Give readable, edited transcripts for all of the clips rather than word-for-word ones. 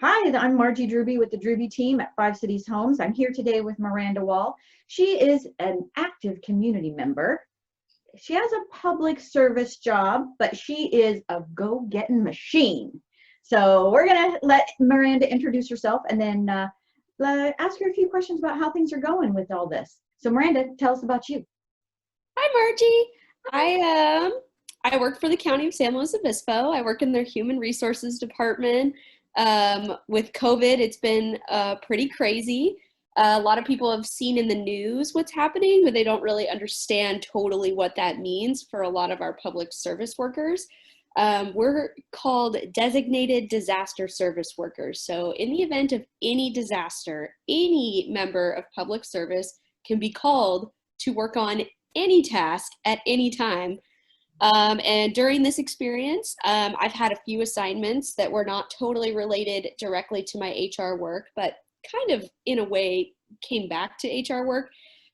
Hi, I'm Margie Drube with the Drube team at Five Cities Homes. I'm here today with Miranda Wall. She is an active community member. She has a public service job, but she is a go-getting machine. So we're going to let Miranda introduce herself and then ask her a few questions about how things are going with all this. So Miranda, tell us about you. Hi, Margie. I work for the County of San Luis Obispo. I work in their Human Resources Department. With COVID, it's been pretty crazy. A lot of people have seen in the news what's happening, but they don't really understand totally what that means for a lot of our public service workers. We're called designated disaster service workers. So in the event of any disaster, any member of public service can be called to work on any task at any time. And during this experience, I've had a few assignments that were not totally related directly to my HR work, but kind of in a way came back to HR work.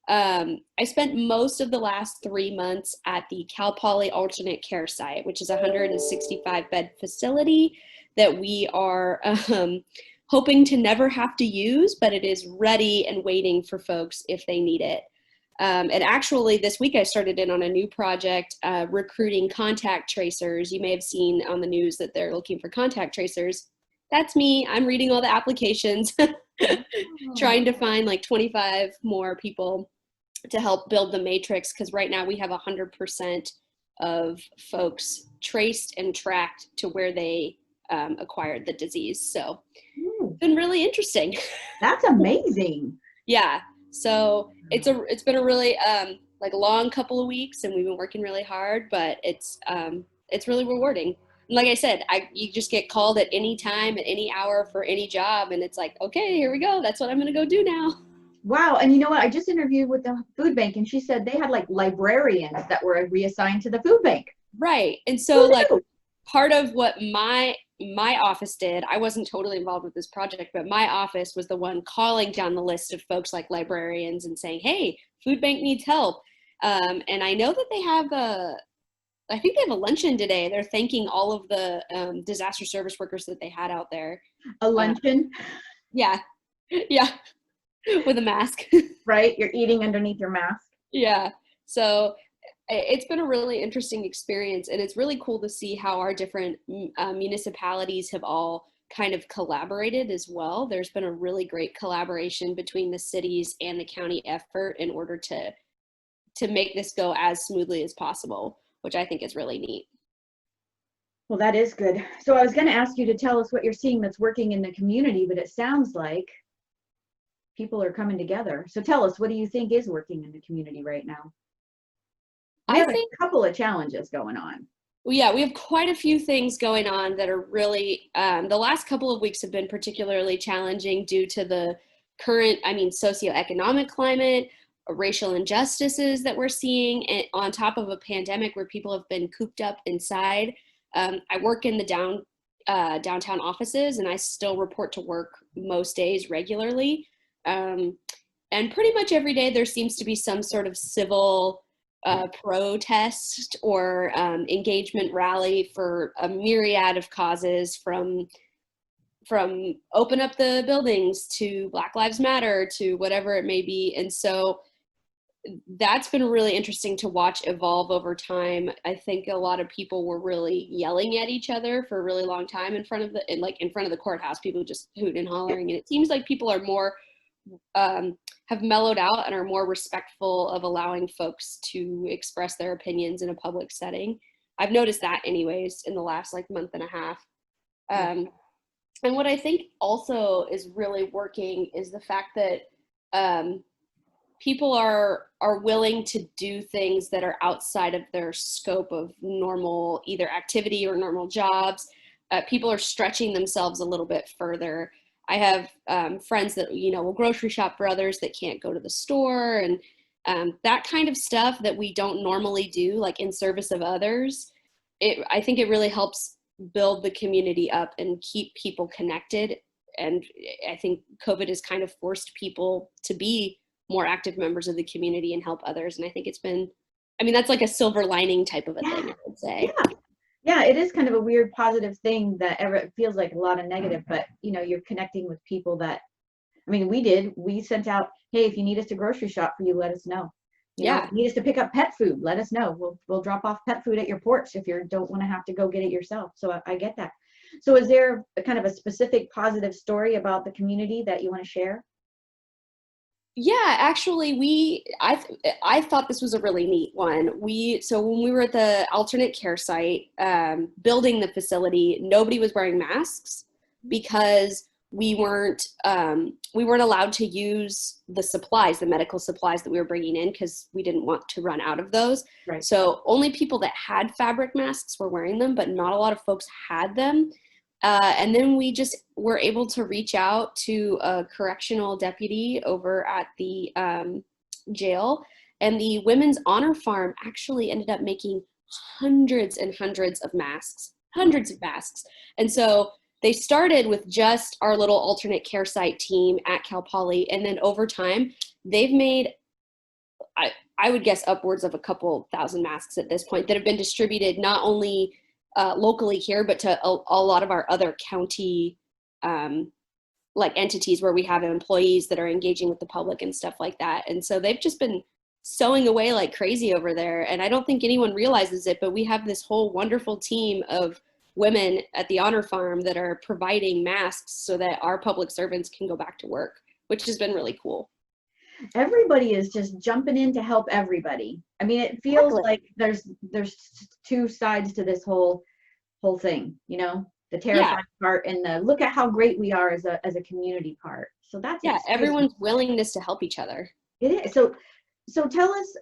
I spent most of the last 3 months at the Cal Poly Alternate Care Site, which is a 165 bed facility that we are hoping to never have to use, but it is ready and waiting for folks if they need it. And actually this week I started in on a new project, recruiting contact tracers. You may have seen on the news that they're looking for contact tracers. That's me. I'm reading all the applications, trying to find like 25 more people to help build the matrix. Cause right now we have 100% of folks traced and tracked to where they acquired the disease. So it's been really interesting. That's amazing. Yeah. So it's been a really like long couple of weeks, and we've been working really hard, but it's really rewarding. And like I said, you just get called at any time, at any hour for any job, and it's like, okay, here we go. That's what I'm gonna go do now. Wow. And you know what? I just interviewed with the food bank and she said they had like librarians that were reassigned to the food bank. Right. And so like part of what my office did, I wasn't totally involved with this project, but my office was the one calling down the list of folks like librarians and saying, hey, food bank needs help. And I know that they have I think they have a luncheon today. They're thanking all of the disaster service workers that they had out there. A luncheon? Yeah. Yeah. With a mask. Right? You're eating underneath your mask. Yeah. So it's been a really interesting experience, and it's really cool to see how our different municipalities have all kind of collaborated as well. There's been a really great collaboration between the cities and the county effort in order to make this go as smoothly as possible, which I think is really neat. Well, that is good. So I was going to ask you to tell us what you're seeing that's working in the community, but it sounds like people are coming together. So tell us, what do you think is working in the community right now? We have a couple of challenges going on. Well, yeah, we have quite a few things going on that are really, the last couple of weeks have been particularly challenging due to the current, socioeconomic climate, racial injustices that we're seeing, and on top of a pandemic where people have been cooped up inside. I work in the downtown offices, and I still report to work most days regularly. And pretty much every day there seems to be some sort of civil protest or engagement rally for a myriad of causes, from open up the buildings to Black Lives Matter to whatever it may be. And so that's been really interesting to watch evolve over time. I think a lot of people were really yelling at each other for a really long time in front of the courthouse, people just hooting and hollering. And it seems like people are more have mellowed out and are more respectful of allowing folks to express their opinions in a public setting. I've noticed that anyways in the last month and a half. And what I think also is really working is the fact that people are willing to do things that are outside of their scope of normal either activity or normal jobs. People are stretching themselves a little bit further. I have friends that, will grocery shop for others that can't go to the store, and that kind of stuff that we don't normally do, like in service of others. I think it really helps build the community up and keep people connected. And I think COVID has kind of forced people to be more active members of the community and help others. And I think it's been, that's like a silver lining type of a thing, I would say. Yeah. Yeah, it is kind of a weird positive thing that ever it feels like a lot of negative, but you're connecting with people that, I mean, we sent out, hey, if you need us to grocery shop for you, let us know. If Yeah. you need us to pick up pet food, let us know. We'll drop off pet food at your porch if you don't want to have to go get it yourself. So I get that. So is there a kind of a specific positive story about the community that you want to share? Yeah, actually, I thought this was a really neat one. So when we were at the alternate care site, building the facility, nobody was wearing masks because we weren't allowed to use the supplies, the medical supplies that we were bringing in, because we didn't want to run out of those. Right. So only people that had fabric masks were wearing them, but not a lot of folks had them. And then we just were able to reach out to a correctional deputy over at the jail, and the Women's Honor Farm actually ended up making hundreds and hundreds of masks, hundreds of masks. And so they started with just our little alternate care site team at Cal Poly, and then over time, they've made, I would guess, upwards of a couple thousand masks at this point that have been distributed not only locally here, but to a lot of our other county like entities where we have employees that are engaging with the public and stuff like that. And so they've just been sewing away like crazy over there. And I don't think anyone realizes it, but we have this whole wonderful team of women at the Honor Farm that are providing masks so that our public servants can go back to work, which has been really cool. Everybody is just jumping in to help everybody. I mean, it feels like there's two sides to this whole thing, the terrifying part and the look at how great we are as a community part. So that's everyone's willingness to help each other. It is. So tell us,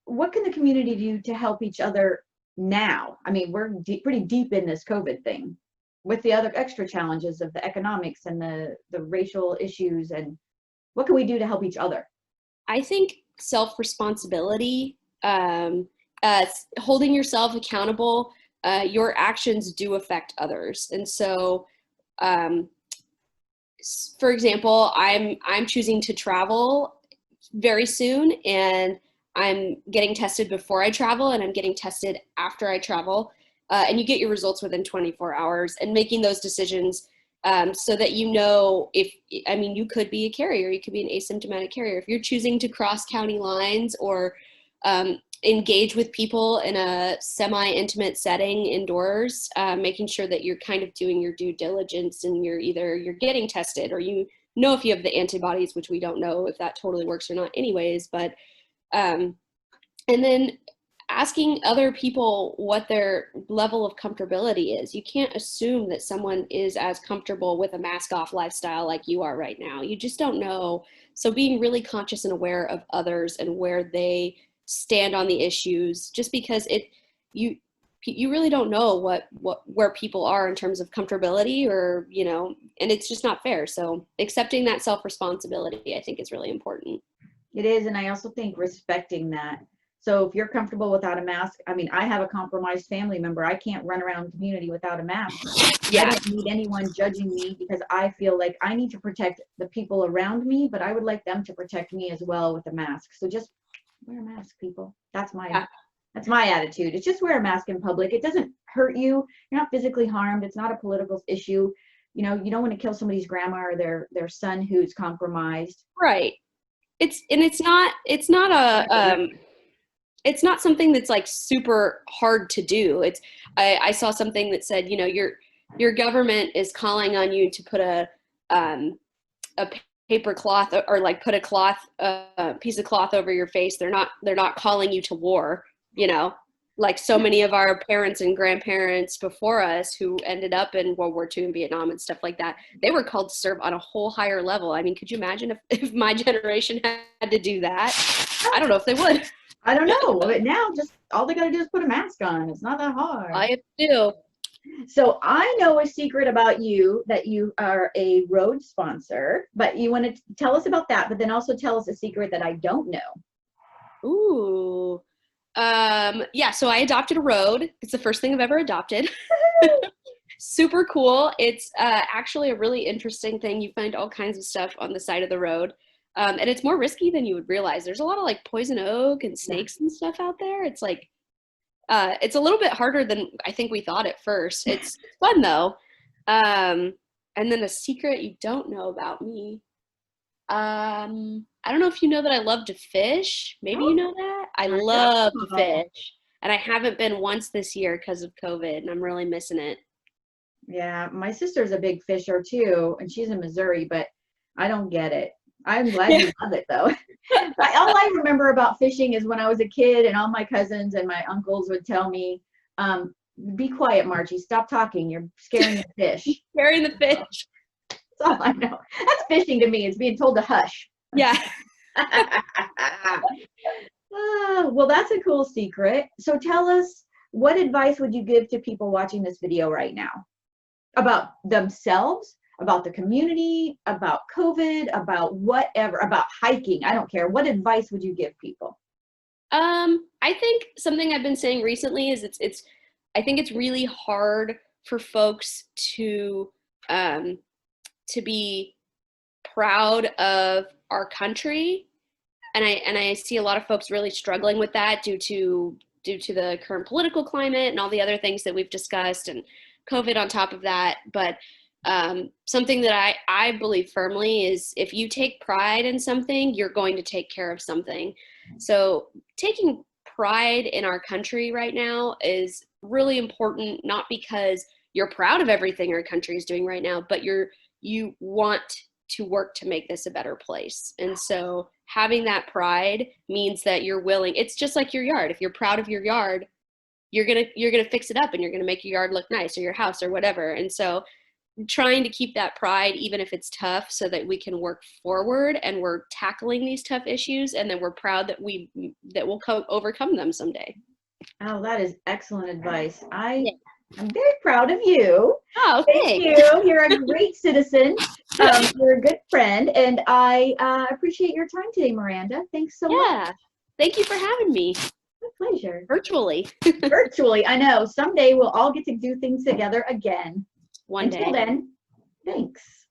what can the community do to help each other now? I mean, we're pretty deep in this COVID thing with the other extra challenges of the economics and the racial issues, and what can we do to help each other? I think self-responsibility, holding yourself accountable. Your actions do affect others. And so, for example, I'm choosing to travel very soon, and I'm getting tested before I travel, and I'm getting tested after I travel. And you get your results within 24 hours, and making those decisions so that you could be a carrier, you could be an asymptomatic carrier. If you're choosing to cross county lines or engage with people in a semi-intimate setting indoors, making sure that you're kind of doing your due diligence, and you're getting tested, or if you have the antibodies, which we don't know if that totally works or not anyways, but and then asking other people what their level of comfortability is. You can't assume that someone is as comfortable with a mask off lifestyle like you are right now. You just don't know. So being really conscious and aware of others and where they stand on the issues, just because you really don't know where people are in terms of comfortability, or and it's just not fair. So accepting that self-responsibility, I think, is really important. It is, and I also think respecting that. So if you're comfortable without a mask, I mean, I have a compromised family member. I can't run around the community without a mask. Yeah. I don't need anyone judging me, because I feel like I need to protect the people around me, but I would like them to protect me as well with a mask. So just wear a mask, people. That's my attitude. It's just wear a mask in public. It doesn't hurt you. You're not physically harmed. It's not a political issue. You don't want to kill somebody's grandma or their son who's compromised. Right. It's not something that's like super hard to do. I saw something that said, your government is calling on you to put a paper cloth, or like put a piece of cloth over your face. They're not calling you to war, like so many of our parents and grandparents before us who ended up in World War II and Vietnam and stuff like that. They were called to serve on a whole higher level. I mean, could you imagine if my generation had to do that? I don't know if they would. I don't know. But now just all they got to do is put a mask on. It's not that hard. I do. So I know a secret about you, that you are a road sponsor, but you want to tell us about that, but then also tell us a secret that I don't know. Ooh. Yeah, so I adopted a road. It's the first thing I've ever adopted. Super cool. It's actually a really interesting thing. You find all kinds of stuff on the side of the road. And it's more risky than you would realize. There's a lot of like poison oak and snakes and stuff out there. It's like, It's a little bit harder than I think we thought at first. It's fun though. And then a secret you don't know about me. I don't know if you know that I love to fish. Maybe you know that. I love to fish. And I haven't been once this year because of COVID, and I'm really missing it. Yeah, my sister's a big fisher too, and she's in Missouri, but I don't get it. I'm glad you love it though. All I remember about fishing is when I was a kid and all my cousins and my uncles would tell me, be quiet, Margie, stop talking. You're scaring the fish. Scaring the fish. That's all I know. That's fishing to me. It's being told to hush. Yeah. Well, that's a cool secret. So tell us, what advice would you give to people watching this video right now about themselves, about the community, about COVID, about whatever, about hiking? I don't care. What advice would you give people? I think something I've been saying recently is I think it's really hard for folks to be proud of our country. And I see a lot of folks really struggling with that due to the current political climate and all the other things that we've discussed, and COVID on top of that. But something that I believe firmly is, if you take pride in something, you're going to take care of something. So taking pride in our country right now is really important, not because you're proud of everything our country is doing right now, but you want to work to make this a better place. And so having that pride means that you're willing. It's just like your yard. If you're proud of your yard, you're gonna fix it up, and you're gonna make your yard look nice, or your house, or whatever. And so trying to keep that pride, even if it's tough, so that we can work forward and we're tackling these tough issues, and then we're proud that we'll overcome them someday. Oh, that is excellent advice. I'm very proud of you. Oh, thank you. You're a great citizen. You're a good friend, and I appreciate your time today, Miranda. Thanks so much. Yeah, thank you for having me. My pleasure. Virtually. Virtually, I know. Someday we'll all get to do things together again. One day. Until then, thanks.